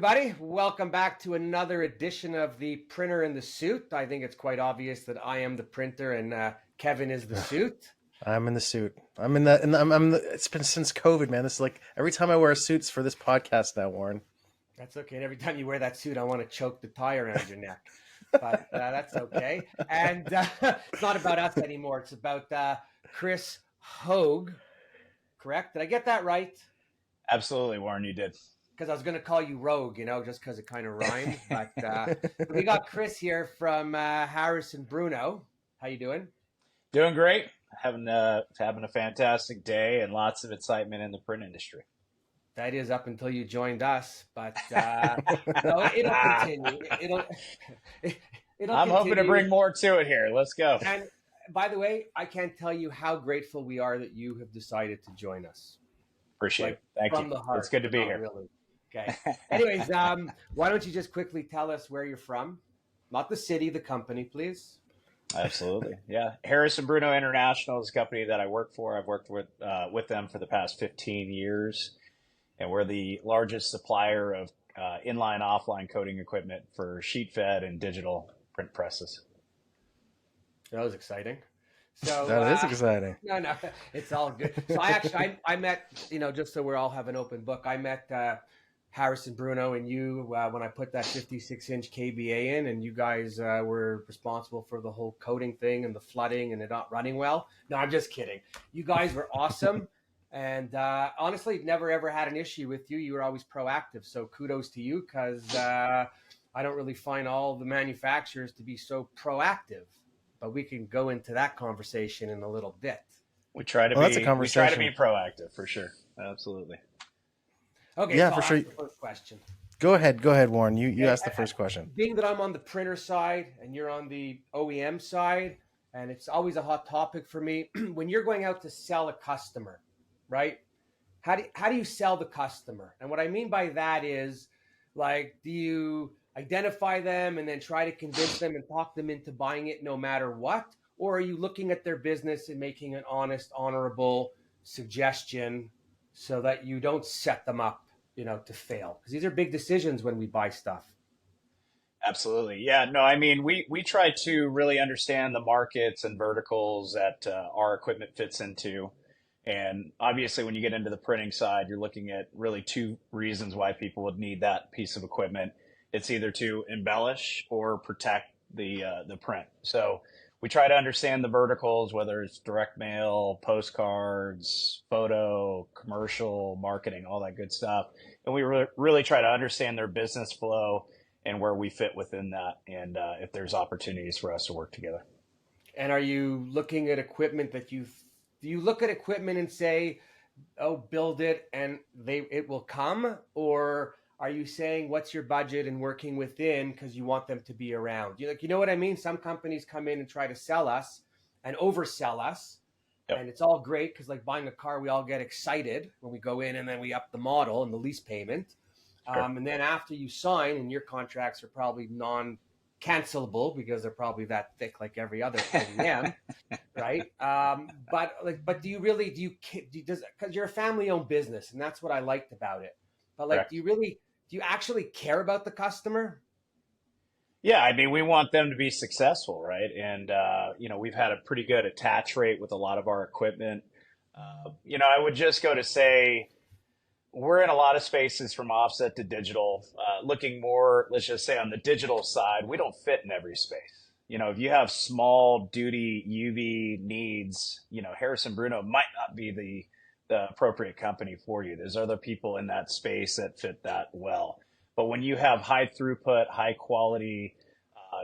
everybody. Welcome back to another edition of the Printer in the Suit. I think it's quite obvious that I am the printer and Kevin is the suit. I'm in the suit. I'm in the, and I'm the, it's been since COVID, man. This is like every time I wear suits for this podcast now, Warren. That's okay. And every time you wear that suit, I want to choke the tie around your neck. But that's okay. And it's not about us anymore. It's about Chris Hogge. Correct? Did I get that right? Absolutely, Warren, you did. Because I was going to call you Rogue, just because it kind of rhymed. But we got Chris here from Harris Bruno. How you doing? Doing great. Having a fantastic day and lots of excitement in the print industry. That is up until you joined us, but no, it'll continue. I'm hoping to bring more to it here. Let's go. And by the way, I can't tell you how grateful we are that you have decided to join us. Appreciate it. Thank you. The heart, it's good to be here. Really. Okay. Anyways, why don't you just quickly tell us where you're from? Not the city, the company, please. Absolutely. Yeah. Harris Bruno International is a company that I work for. I've worked with them for the past 15 years. And we're the largest supplier of inline, offline coating equipment for sheet fed and digital print presses. That was exciting. So that is exciting. No, it's all good. So I met, just so we all have an open book, I met Harris Bruno and you when I put that 56-inch KBA in, and you guys were responsible for the whole coating thing and the flooding and it not running well. No, I'm just kidding. You guys were awesome. And honestly, never ever had an issue with you. You were always proactive. So kudos to you, because I don't really find all the manufacturers to be so proactive. But we can go into that conversation in a little bit. We try to that's a conversation. We try to be proactive for sure. Absolutely. Okay. Yeah, so for sure. the first question. Go ahead, Warren. You asked the first question. Being that I'm on the printer side and you're on the OEM side, and it's always a hot topic for me, when you're going out to sell a customer, right? How do you sell the customer? And what I mean by that is, like, do you identify them and then try to convince them and talk them into buying it no matter what? Or are you looking at their business and making an honest, honorable suggestion so that you don't set them up, to fail? Because these are big decisions when we buy stuff. Absolutely. Yeah, no, I mean, we try to really understand the markets and verticals that our equipment fits into. And obviously, when you get into the printing side, you're looking at really two reasons why people would need that piece of equipment. It's either to embellish or protect the print. So we try to understand the verticals, whether it's direct mail, postcards, photo, commercial, marketing, all that good stuff. And we really try to understand their business flow and where we fit within that, and if there's opportunities for us to work together. And are you looking at equipment that do you look at equipment and say, oh, build it and it will come? Or are you saying, what's your budget and working within because you want them to be around? You know what I mean? Some companies come in and try to sell us and oversell us. Yep. And it's all great because, like buying a car, we all get excited when we go in and then we up the model and the lease payment. Sure. And then after you sign, and your contracts are probably non-cancelable because they're probably that thick, like every other OEM, right? But do you because you're a family-owned business, and that's what I liked about it. But like, correct. Do you actually care about the customer? Yeah, I mean, we want them to be successful, right? And we've had a pretty good attach rate with a lot of our equipment. I would just go to say, we're in a lot of spaces from offset to digital, looking more, let's just say on the digital side, we don't fit in every space. If you have small duty UV needs, Harris Bruno might not be the appropriate company for you. There's other people in that space that fit that well. But when you have high throughput, high quality,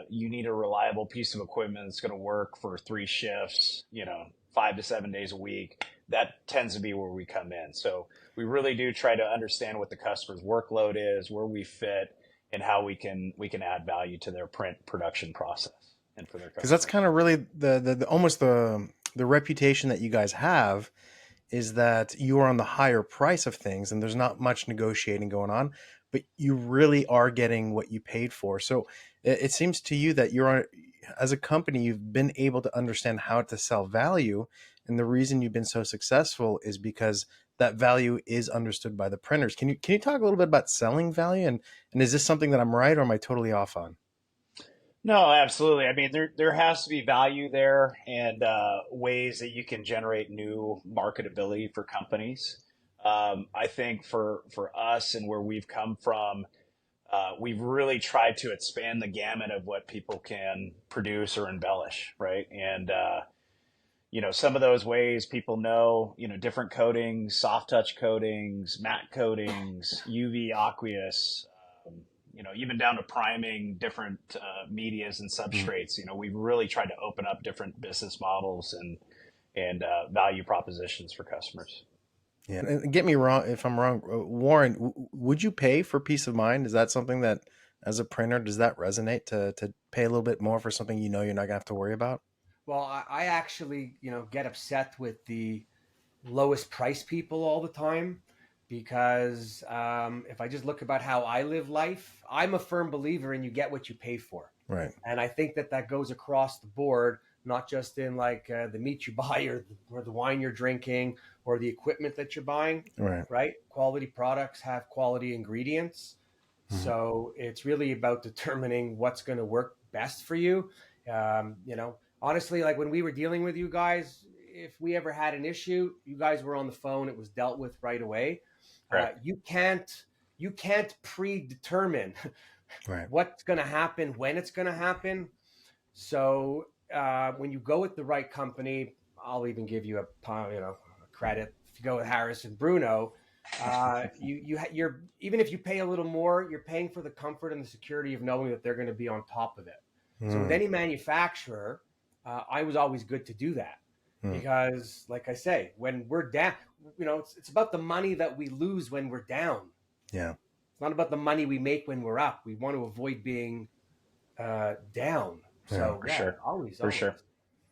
you need a reliable piece of equipment that's going to work for 3 shifts, 5 to 7 days a week. That tends to be where we come in. So we really do try to understand what the customer's workload is, where we fit, and how we can add value to their print production process and for their customers. Because that's kind of really the almost the reputation that you guys have, is that you are on the higher price of things and there's not much negotiating going on, but you really are getting what you paid for. So it seems to you that as a company, you've been able to understand how to sell value And the reason you've been so successful is because that value is understood by the printers. Can you talk a little bit about selling value, and is this something that I'm right or am I totally off on? No, absolutely. I mean, there has to be value there and ways that you can generate new marketability for companies. I think for us and where we've come from, we've really tried to expand the gamut of what people can produce or embellish, right? And some of those ways people know, different coatings, soft touch coatings, matte coatings, UV aqueous, even down to priming different medias and Mm. substrates. We've really tried to open up different business models and value propositions for customers. Yeah, and get me wrong if I'm wrong, Warren. Would you pay for peace of mind? Is that something that, as a printer, does that resonate to pay a little bit more for something you know you're not gonna have to worry about? Well, I actually, get upset with the lowest price people all the time because if I just look about how I live life, I'm a firm believer in you get what you pay for. Right, And I think that goes across the board, not just in like the meat you buy or the wine you're drinking or the equipment that you're buying, right. right? Quality products have quality ingredients. Mhm. So it's really about determining what's going to work best for you. Honestly, like when we were dealing with you guys, if we ever had an issue, you guys were on the phone. It was dealt with right away. Correct. You can't predetermine Right. what's going to happen when it's going to happen. So when you go with the right company, I'll even give you a credit. If you go with Harris and Bruno, you're even if you pay a little more, you're paying for the comfort and the security of knowing that they're going to be on top of it. So with Mm, any manufacturer, I was always good to do that mm. because, like I say, when we're down, it's about the money that we lose when we're down. Yeah. It's not about the money we make when we're up. We want to avoid being down. Yeah. So For yeah, sure. always, For always. sure.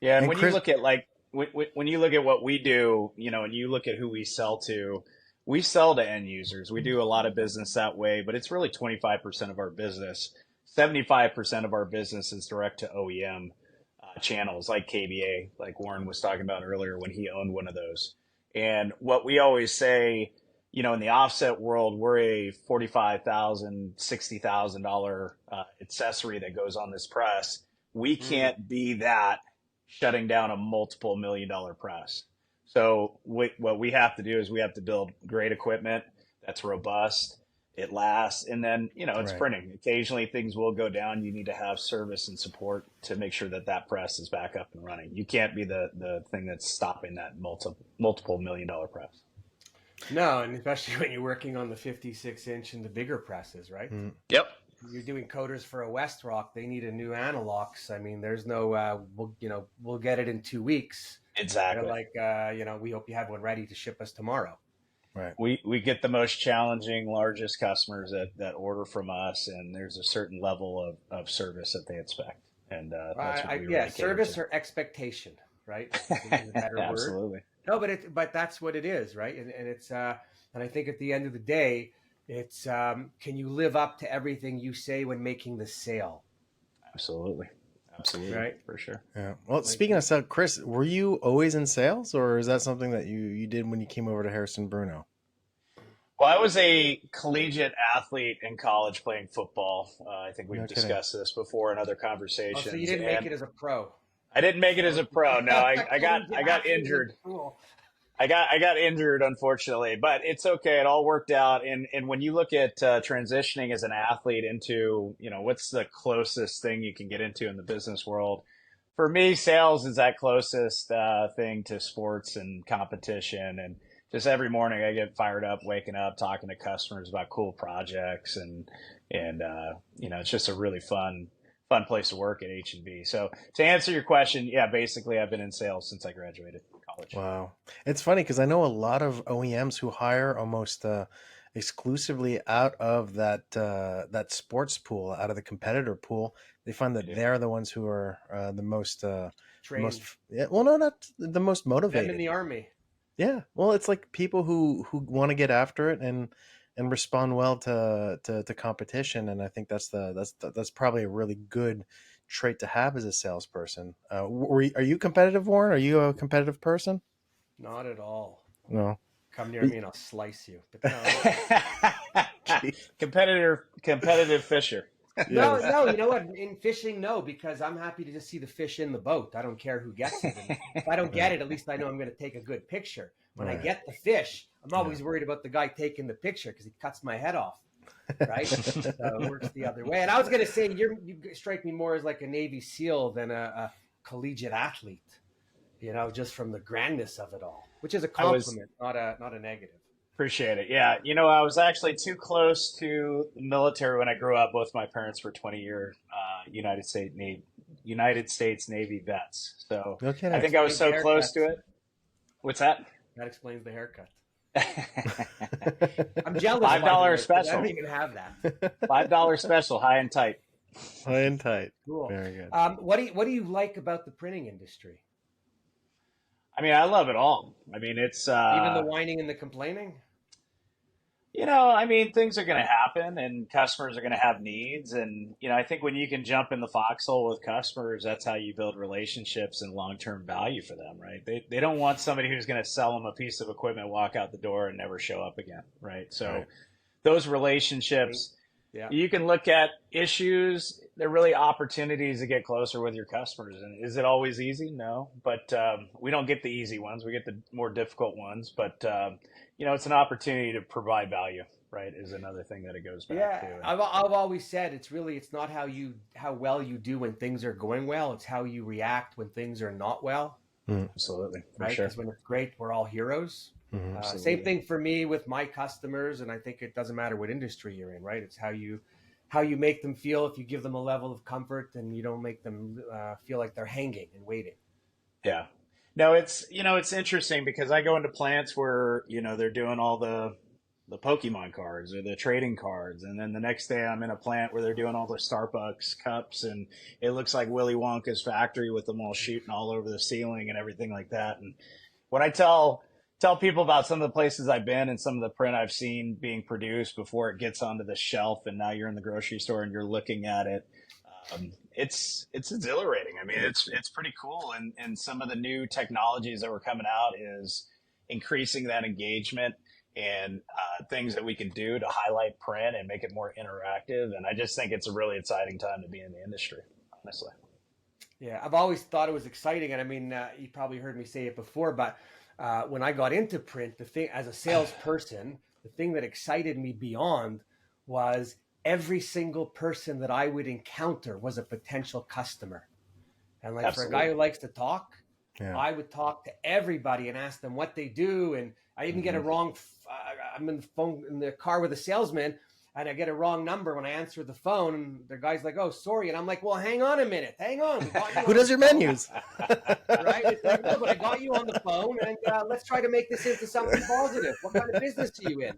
Yeah, and And when you Chris, look at like when you look at what we do, and you look at who we sell to, we sell to end users. We do a lot of business that way, but it's really 25% of our business. 75% of our business is direct to OEM channels like KBA, like Warren was talking about earlier when he owned one of those. And what we always say, in the offset world, we're a $45,000, $60,000 accessory that goes on this press. We Mm. can't be that shutting down a multiple $1 million press. So what we have to do is we have to build great equipment that's robust, it lasts, and then it's right. printing. Occasionally things will go down. You need to have service and support to make sure that that press is back up and running. You can't be the thing that's stopping that multiple $1 million press. No, and especially when you're working on the 56-inch and the bigger presses, right? Mm. Yep. You're doing coders for a West Rock. They need a new analox. I mean, there's no, we'll get it in 2 weeks. They're Exactly. like, we hope you have one ready to ship us tomorrow. Right. We get the most challenging, largest customers that order from us, and there's a certain level of service that they expect, and that's what we Yeah, really cater service to. or expectation, right? I think is a better word. Absolutely. No, but that's what it is, right? And it's and I think at the end of the day, it's can you live up to everything you say when making the sale, Absolutely. Absolutely. right? For sure. Yeah. Well, Like speaking of sales, Chris, were you always in sales, or is that something that you did when you came over to Harrison Bruno? Well, I was a collegiate athlete in college playing football. I think No we've kidding. discussed this before in other oh, so you conversations, didn't make and it as a pro. I didn't make it as a pro. No, I got Collegiate I got athlete was injured. cool. I got injured, unfortunately, but it's okay. It all worked out. And when you look at transitioning as an athlete into, what's the closest thing you can get into in the business world? For me, sales is that closest thing to sports and competition. And just every morning, I get fired up, waking up, talking to customers about cool projects, and it's just a really fun place to work at H&B. So to answer your question, yeah, basically, I've been in sales since I graduated college. Wow. It's funny because I know a lot of OEMs who hire almost exclusively out of that sports pool, out of the competitor pool. They find I that do. they're the ones who are the most, Trained yeah, well, no, not the most them in motivated. the army. Yeah. Well, it's like people who want to get after it and respond well to competition. And I think that's probably a really good trait to have as a salesperson. Are you competitive, Warren? Are you a competitive person? Not at all. No. Come near But- me and I'll slice you. But no, Jeez. Competitive fisher. no, Yes. no. You know what? In fishing, no, because I'm happy to just see the fish in the boat. I don't care who gets it. And if I don't get it, at least I know I'm going to take a good picture. When I Right. get the fish, I'm always worried about the guy taking the picture because he cuts my head off. Right? So it works the other way. And I was going to say, you strike me more as like a Navy SEAL than a collegiate athlete. You know, just from the grandness of it all, which is a I was compliment, not a negative. Appreciate it. Yeah, I was actually too close to the military when I grew up. Both my parents were 20-year United States Navy vets. So No I kidding. think I was so Explains the close to haircuts. it. What's that? That explains the haircut. I'm jealous. $5 by the way, 'cause I special. don't even have that. $5 special, high and tight. High and tight. Cool. Very good. What do you like about the printing industry? I mean, I love it all. I mean, it's Even the whining and the complaining. I mean, things are going to happen and customers are going to have needs. And, I think when you can jump in the foxhole with customers, that's how you build relationships and long-term value for them, right? They don't want somebody who's going to sell them a piece of equipment, walk out the door and never show up again, right? So Right. those relationships, Yeah. you can look at issues. They're really opportunities to get closer with your customers. And is it always easy? No, but we don't get the easy ones. We get the more difficult ones. But it's an opportunity to provide value. Right, is another thing that it goes back Yeah, to. I've always said it's not how well you do when things are going well. It's how you react when things are not well. Absolutely, for Right? sure. Because when it's great, we're all heroes. Mhm. Absolutely. Same thing for me with my customers, and I think it doesn't matter what industry you're in, right? It's how you make them feel. If you give them a level of comfort, and you don't make them feel like they're hanging and waiting. Yeah. No, it's interesting because I go into plants where they're doing all the Pokemon cards or the trading cards, and then the next day I'm in a plant where they're doing all the Starbucks cups, and it looks like Willy Wonka's factory with them all shooting all over the ceiling and everything like that. And when I tell people about some of the places I've been and some of the print I've seen being produced before it gets onto the shelf, and now you're in the grocery store and you're looking at it, it's exhilarating. I mean, it's pretty cool, and some of the new technologies that were coming out is increasing that engagement and things that we can do to highlight print and make it more interactive. And I just think it's a really exciting time to be in the industry, honestly. Yeah, I've always thought it was exciting, and I mean, you probably heard me say it before, but when I got into print, the thing as a salesperson, the thing that excited me beyond was every single person that I would encounter was a potential customer. And like for a guy Absolutely. who likes to talk, Yeah. I would talk to everybody and ask them what they do. And I even get a wrong. I'm in the car with a salesman, and I get a wrong number when I answer the phone. And the guy's like, "Oh, sorry," and I'm like, "Well, hang on a minute, hang on. We got you Who on does the your phone, menus? right? It's like, no, but I got you on the phone, and let's try to make this into something positive. What kind of business are you in?"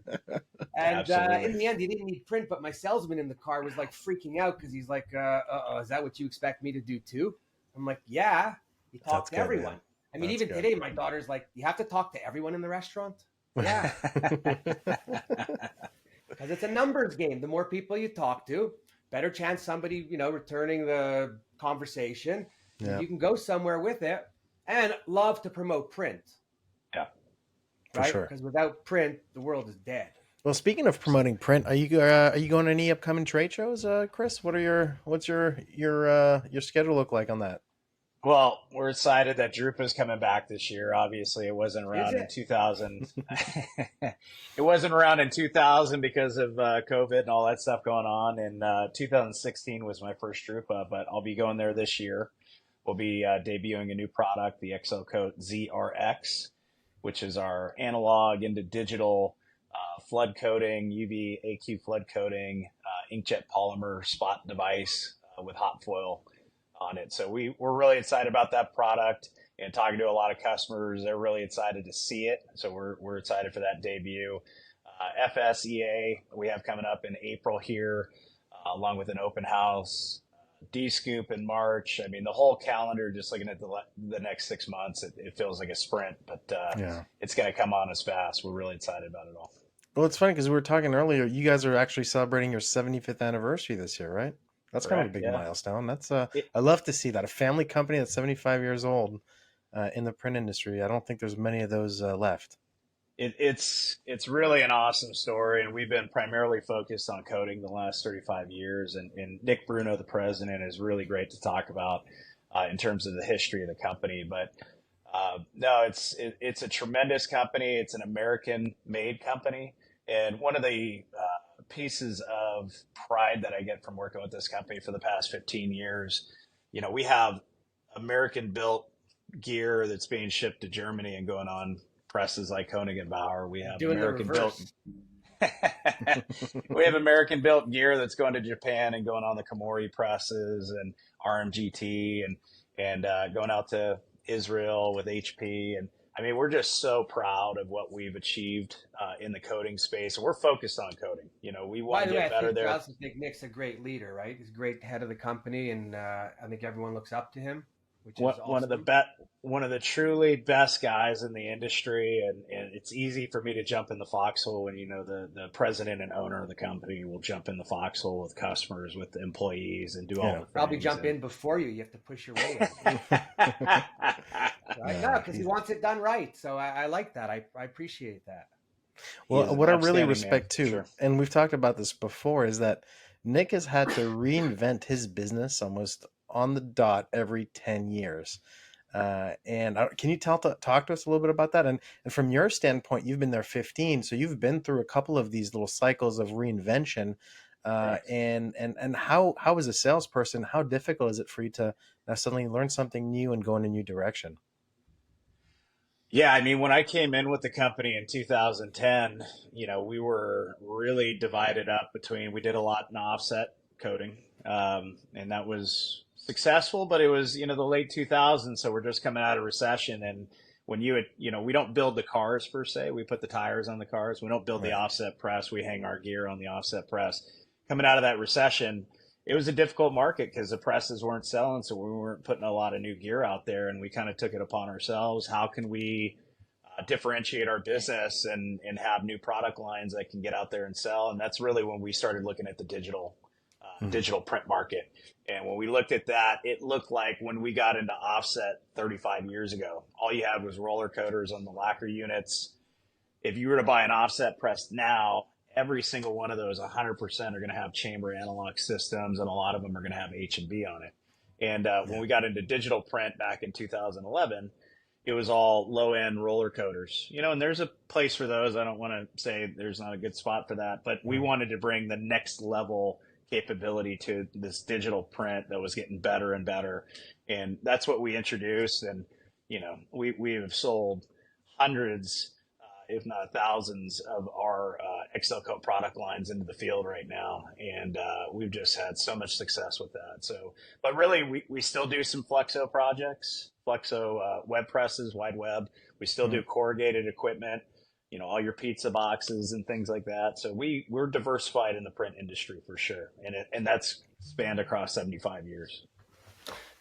And Absolutely. in the end, he didn't need print, but my salesman in the car was like freaking out because he's like, "Uh-oh, is that what you expect me to do too?" I'm like, "Yeah, you talk That's to good, everyone." man. I mean, That's even good. today, my daughter's like, "You have to talk to everyone in the restaurant." Yeah, because it's a numbers game. The more people you talk to, better chance somebody, returning the conversation. Yeah, You can go somewhere with it, and love to promote print, Yeah. for right? sure. Because without print, the world is dead. Well, speaking of promoting print, are you going to any upcoming trade shows, Chris? What's your schedule look like on that? Well, we're excited that Drupa's coming back this year. Obviously, it wasn't Is around in it? 2000. It wasn't around in 2000 because of COVID and all that stuff going on. And 2016 was my first Drupa, but I'll be going there this year. We'll be debuting a new product, the XL Coat ZRX, which is our analog into digital flood coating, UV AQ flood coating, inkjet polymer spot device with hot foil on it. So we're really excited about that product, and talking to a lot of customers. They're really excited to see it. So we're excited for that debut. FSEA we have coming up in April here, along with an open house. D-Scoop in March. I mean, the whole calendar, just looking at the next 6 months, it feels like a sprint, but Yeah. it's going to come on us fast. We're really excited about it all. Well, it's funny because we were talking earlier. You guys are actually celebrating your 75th anniversary this year, right? That's kind of a Correct, big yeah. milestone. That's It, I love to see that a family company that's 75 years old, in the print industry. I don't think there's many of those left. It's really an awesome story, and we've been primarily focused on coding the last 35 years. And Nick Bruno, the president, is really great to talk about in terms of the history of the company. But no, it's a tremendous company. It's an American-made company, and one of the pieces of pride that I get from working with this company for the past 15 years, we have American-built gear that's being shipped to Germany and going on presses like Koenig and Bauer. We have Doing the American built reverse. we have American built gear that's going to Japan and going on the Komori presses and RMGT and going out to Israel with HP. And I mean, we're just so proud of what we've achieved in the coding space. And we're focused on coding. We want By to the way, get I better think there. Johnson think Nick's a great leader, right? He's a great head of the company, and I think everyone looks up to him, which is One of the awesome. one of the truly best guys in the industry, and it's easy for me to jump in the foxhole when the president and owner of the company will jump in the foxhole with customers, with employees, and do all Yeah. the Probably things. jump in before you. You have to push your way in, right? No, No, because he wants it done right. So I like that. I appreciate that. He well, is an what I really upstanding man, respect for too, sure. and we've talked about this before, is that Nick has had to reinvent his business almost on the dot every 10 years. And can you talk to us a little bit about that? And from your standpoint, you've been there 15, so you've been through a couple of these little cycles of reinvention. Correct. And how as a salesperson, how difficult is it for you to now suddenly learn something new and go in a new direction? Yeah, I mean, when I came in with the company in 2010, we were really divided up between, we did a lot in offset coding, and that was successful, but it was, the late 2000s, so we're just coming out of recession. And when we don't build the cars per se, we put the tires on the cars. We don't build the Right. offset press, we hang our gear on the offset press. Coming out of that recession, it was a difficult market because the presses weren't selling, so we weren't putting a lot of new gear out there, and we kind of took it upon ourselves. How can we differentiate our business and have new product lines that can get out there and sell? And that's really when we started looking at the Mhm. digital print market. And when we looked at that, it looked like when we got into offset 35 years ago, all you had was roller coaters on the lacquer units. If you were to buy an offset press now, every single one of those 100% are going to have chamber analog systems, and a lot of them are going to have H&B on it. And when Yeah. we got into digital print back in 2011, it was all low end roller coaters, and there's a place for those. I don't want to say there's not a good spot for that, but we Mhm. wanted to bring the next level capability to this digital print that was getting better and better. And that's what we introduced. And, we have sold hundreds, if not thousands, of our Excel Coat product lines into the field right now. And we've just had so much success with that. So, but really, we still do some Flexo projects, Flexo web presses, wide web. We still do Mhm. corrugated equipment, all your pizza boxes and things like that. So we're diversified in the print industry for sure. And that's spanned across 75 years.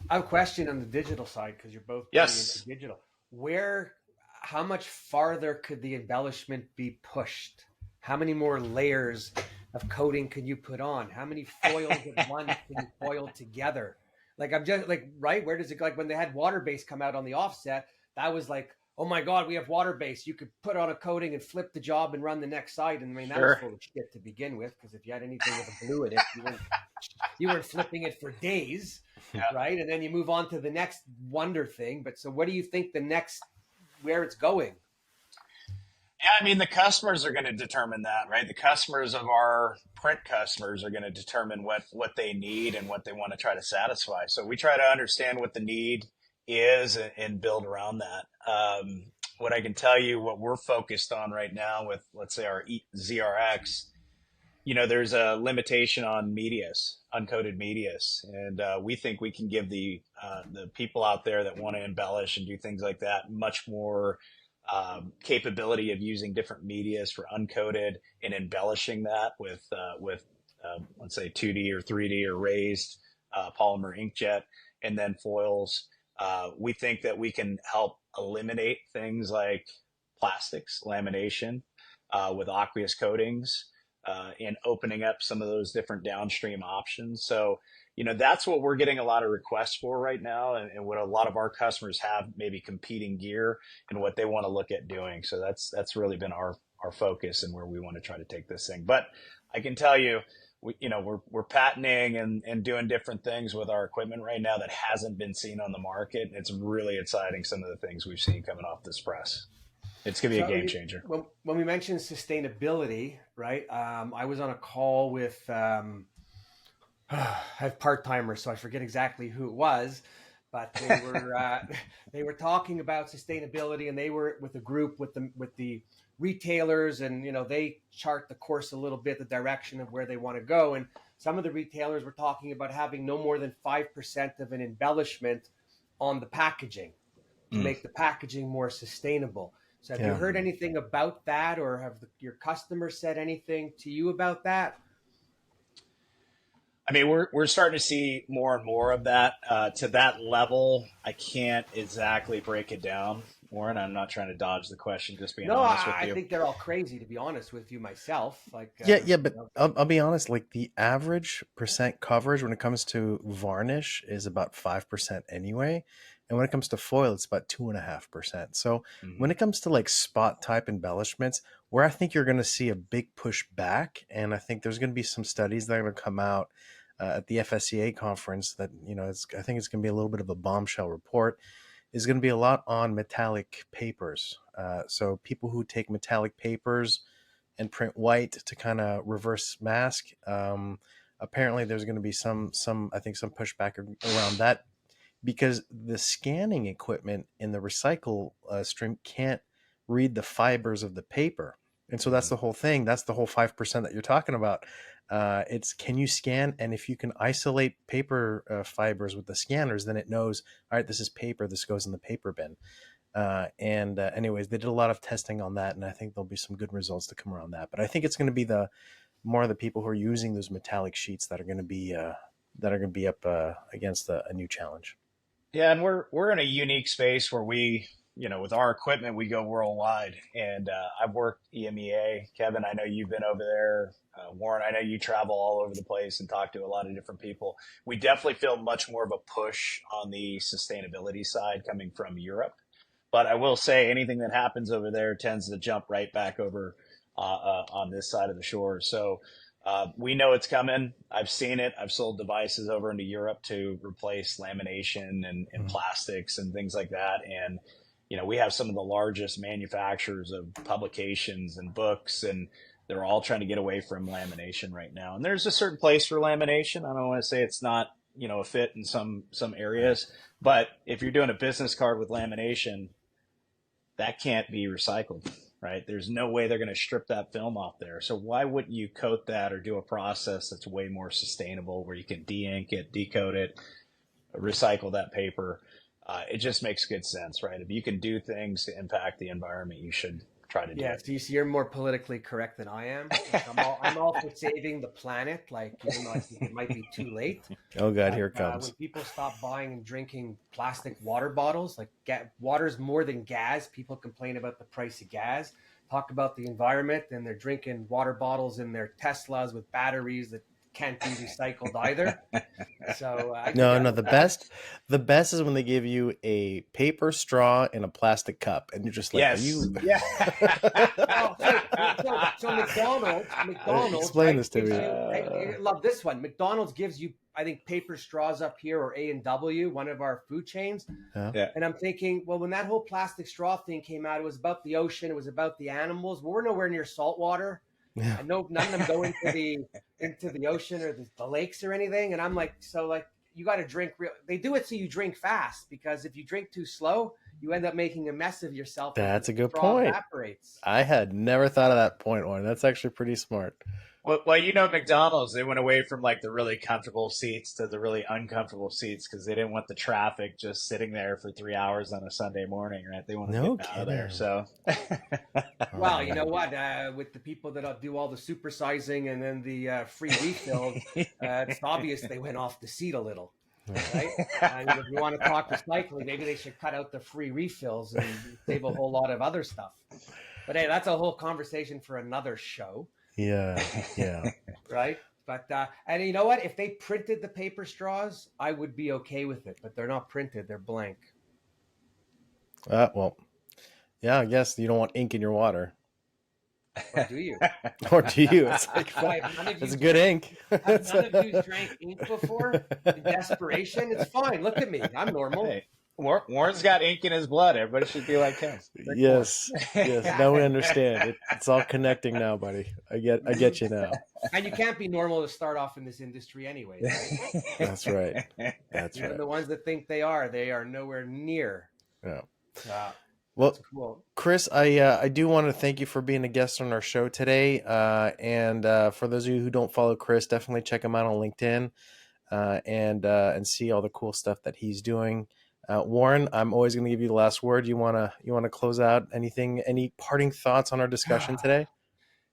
I have a question on the digital side because you're both pretty into Yes. digital. Where, how much farther could the embellishment be pushed? How many more layers of coating can you put on? How many foils at once can you foil together? Like I'm just like, right? Where does it like when they had water base come out on the offset? That was like, oh my god, we have water base. You could put on a coating and flip the job and run the next side. And I mean that was Sure. full of shit to begin with because if you had anything with a blue in it, you weren't flipping it for days, Yeah. right? And then you move on to the next wonder thing. But so, what do you think the next where it's going? Yeah, I mean, the customers are going to determine that, right? The customers of our print customers are going to determine what they need and what they want to try to satisfy. So we try to understand what the need is and build around that. What I can tell you, what we're focused on right now with, let's say, our ZRX, there's a limitation on medias, uncoated medias, and we think we can give the people out there that want to embellish and do things like that much more capability of using different medias for uncoated and embellishing that with let's say 2D or 3D or raised polymer inkjet and then foils. We think that we can help eliminate things like plastics, lamination with aqueous coatings and opening up some of those different downstream options. So that's what we're getting a lot of requests for right now, and what a lot of our customers have maybe competing gear and what they want to look at doing. So that's really been our focus and where we want to try to take this thing. But I can tell you, we're patenting and doing different things with our equipment right now that hasn't been seen on the market. It's really exciting, some of the things we've seen coming off this press. It's going to be a game changer. When we mentioned sustainability, right? I was on a call with I have part-timers, so I forget exactly who it was, but they were talking about sustainability, and they were with a group with the retailers, and they chart the course a little bit, the direction of where they want to go. And some of the retailers were talking about having no more than 5% of an embellishment on the packaging to make the packaging more sustainable. So have you heard anything about that, or have your customers said anything to you about that? I mean, we're starting to see more and more of that. To that level, I can't exactly break it down, Warren. I'm not trying to dodge the question, just being honest with you. I think they're all crazy, to be honest with you myself. Like but I'll be honest. Like the average percent coverage when it comes to varnish is about 5% anyway, and when it comes to foil, it's about 2.5%. So when it comes to like spot type embellishments, where I think you're going to see a big push back, and I think there's going to be some studies that are going to come out at the FSCA conference that, I think it's going to be a little bit of a bombshell report, is going to be a lot on metallic papers. So people who take metallic papers and print white to kind of reverse mask, apparently there's going to be some pushback around that, because the scanning equipment in the recycle stream can't read the fibers of the paper. And so that's the whole thing. That's the whole 5% that you're talking about. It's, can you scan? And if you can isolate paper fibers with the scanners, then it knows, all right, this is paper. This goes in the paper bin. Anyways, they did a lot of testing on that, and I think there'll be some good results to come around that. But I think it's going to be more of the people who are using those metallic sheets that are going to be up against a new challenge. Yeah, and we're in a unique space where we, with our equipment, we go worldwide. And I've worked EMEA. Kevin, I know you've been over there. Warren, I know you travel all over the place and talk to a lot of different people. We definitely feel much more of a push on the sustainability side coming from Europe. But I will say anything that happens over there tends to jump right back over on this side of the shore. So we know it's coming. I've seen it. I've sold devices over into Europe to replace lamination and plastics and things like that. And, we have some of the largest manufacturers of publications and books, and they're all trying to get away from lamination right now. And there's a certain place for lamination. I don't want to say it's not, a fit in some areas, but if you're doing a business card with lamination, that can't be recycled, right? There's no way they're going to strip that film off there. So why wouldn't you coat that or do a process that's way more sustainable where you can de-ink it, decode it, recycle that paper? It just makes good sense, right? If you can do things to impact the environment, you should try to do it. Yeah, so you're more politically correct than I am. Like, I'm all for saving the planet, like, even though I think it might be too late. Oh, God, here it comes. When people stop buying and drinking plastic water bottles, like water's more than gas. People complain about the price of gas. Talk about the environment, and they're drinking water bottles in their Teslas with batteries that can't be recycled either. So no, the best is when they give you a paper straw in a plastic cup, and you're just like, yes. Are you? Yeah. so McDonald's. Explain this to me. I love this one. McDonald's gives you, I think, paper straws up here, or A&W, one of our food chains. Yeah. And I'm thinking, well, when that whole plastic straw thing came out, it was about the ocean, it was about the animals. Well, we're nowhere near salt water. Yeah. I know none of them go into the ocean or the lakes or anything. And I'm like, so like, you got to drink real. They do it so you drink fast, because if you drink too slow, you end up making a mess of yourself. That's a good point. Evaporates. I had never thought of that point, Warren. That's actually pretty smart. Well, McDonald's, they went away from like the really comfortable seats to the really uncomfortable seats because they didn't want the traffic just sitting there for 3 hours on a Sunday morning, right? They want to get out of there. So, well, you know what? With the people that do all the supersizing and then the free refills, it's obvious they went off the seat a little. Right? And if you want to talk recycling, maybe they should cut out the free refills and save a whole lot of other stuff. But hey, that's a whole conversation for another show. Yeah. Right? But and you know what? If they printed the paper straws, I would be okay with it. But they're not printed; they're blank. Well, yeah, I guess you don't want ink in your water. Or do you? Or do you? It's like, Why? Have none of it's you a good drank? ink. Have none of you drank ink before? In desperation, it's fine. Look at me; I'm normal. Hey, Warren's got ink in his blood. Everybody should be like him. Drink more. Yes, yes. Now we understand. It's all connecting now, buddy. I get you now. And you can't be normal to start off in this industry, anyways. Right? That's right. That's Even right. the ones that think they are nowhere near. Yeah. Well, Well, cool. Chris, I do want to thank you for being a guest on our show today. And for those of you who don't follow Chris, definitely check him out on LinkedIn and see all the cool stuff that he's doing. Warren, I'm always going to give you the last word. You wanna close out anything? Any parting thoughts on our discussion today?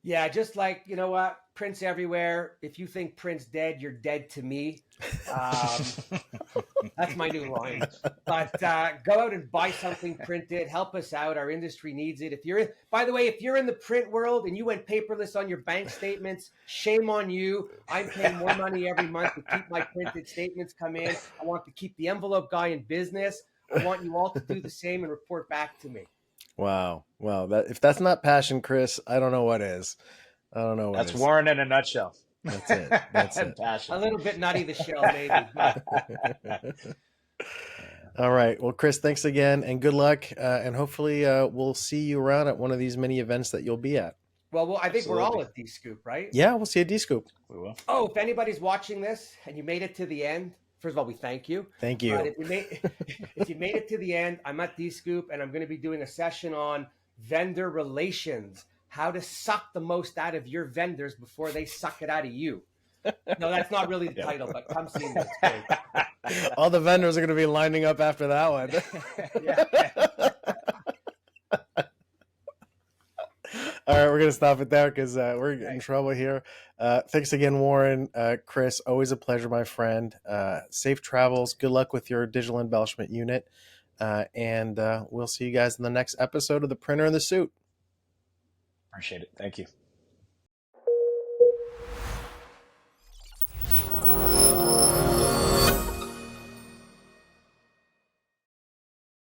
Yeah, just like, you know what? Prints everywhere. If you think Prince dead, you're dead to me. That's my new line. But go out and buy something printed. Help us out. Our industry needs it. By the way, if you're in the print world and you went paperless on your bank statements, shame on you. I'm paying more money every month to keep my printed statements come in. I want to keep the envelope guy in business. I want you all to do the same and report back to me. Wow. If that's not passion, Chris, I don't know what is. I don't know what That's is. Warren in a nutshell. That's it. That's it. Passion. A little bit nutty the shell, maybe. But All right. Well, Chris, thanks again and good luck. And hopefully we'll see you around at one of these many events that you'll be at. well, I think we're all Absolutely. at D-Scoop, right? Yeah, we'll see you at D-Scoop. We will. Oh, if anybody's watching this and you made it to the end, first of all, we thank you. Thank But you. if you made it to the end, I'm at D-Scoop and I'm going to be doing a session on vendor relations, how to suck the most out of your vendors before they suck it out of you. No, that's not really the title, but come see me. It's great. All the vendors are going to be lining up after that one. Yeah. All right, we're going to stop it there because we're in trouble here. Thanks again, Warren. Chris, always a pleasure, my friend. Safe travels. Good luck with your digital embellishment unit. And we'll see you guys in the next episode of The Printer in the Suit. Appreciate it. Thank you.